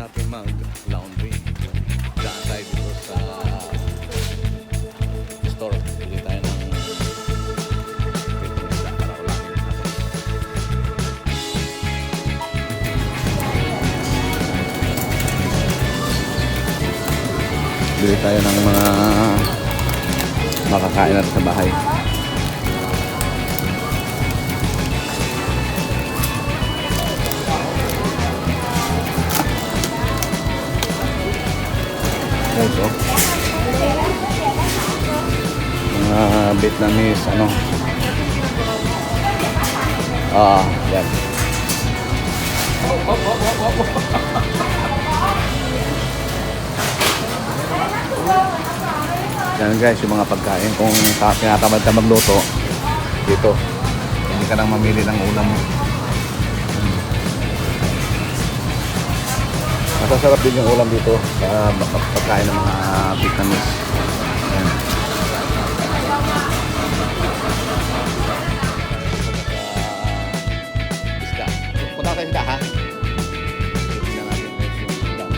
natin mag-laundry. Daan tayo dito sa store. Bili tayo ng pitong isda para ulangin natin. Bili tayo ng mga makakain natin sa bahay. So, mga Vietnamese yan. Yan guys, yung mga pagkain kung tinatamad ka magluto dito, hindi ka nang mamili ng ulam mo. Masasarap din yung ulam dito sa pagkain ng mga Vietnamese. Ayan. Isda. Punta tayo isda ha? Tignan natin guys yung isda na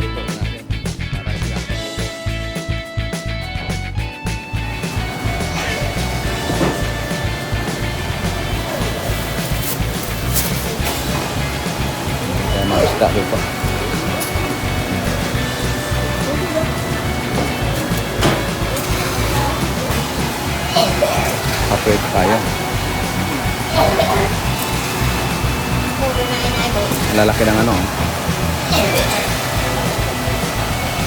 luto natin. Para isda na luto. Ayan mga isda dito. Upgrade tayo. Lalaki ng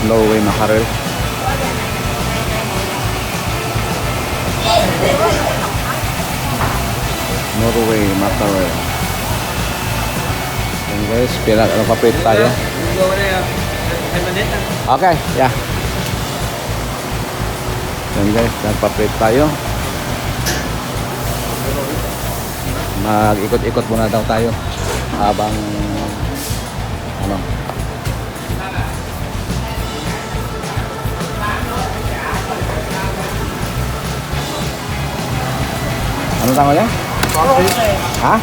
Norway mackerel. Norway mackerel. Ayan guys, upgrade tayo. Okay, yeah. Ayan guys, nagpa-upgrade tayo. Mag-ikot-ikot muna daw tayo habang ano tama yan? Ha?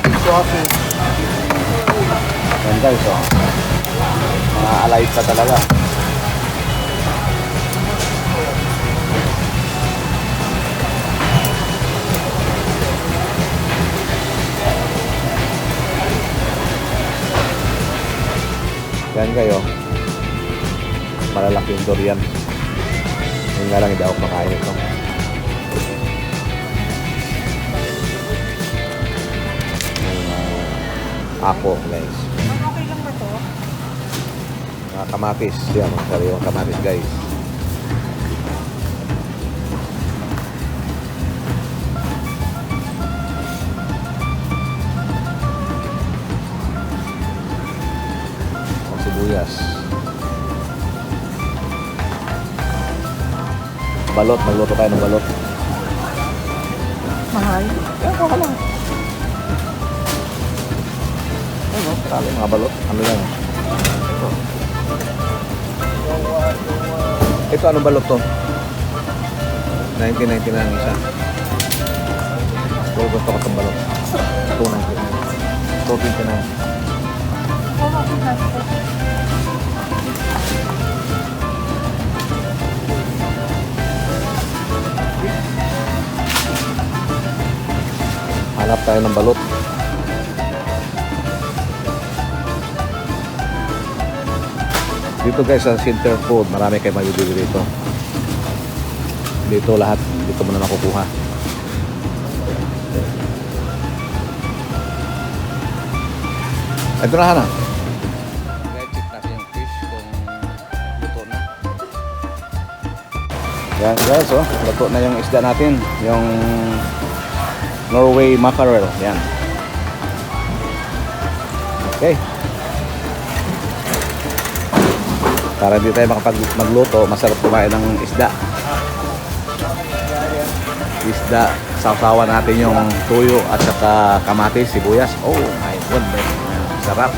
Yan guys, mga alive pa talaga. Yan kayo, malalaking durian. Yung nga lang hindi ako makain ito. Ako guys. Okay lang ba to? Mga kamatis. Yan, mga sariwang kamatis guys. Sibuyas. Balot, magluto tayo ng balot. Mahal. Yan, ako lang. Ano, marami mga balot. Ano yan? Ito, anong balot to? 19.99 ang isa. Pero gusto ko itong balot. 2.99. 2.29. Hanap tayo ng balot. Dito guys sa Center Food, marami kayo mabibili dito. Dito lahat, dito mo na nakukuha. Ito na Hana. Check natin yung fish kung luto na. Yan guys, luto na yung isda natin. Yung Norway mackerel. Yan. Okay. Para hindi tayo magluto, masarap kumain ng isda. Isda, sausawan natin yung tuyo at saka kamatis, sibuyas. Oh my goodness. Sarap.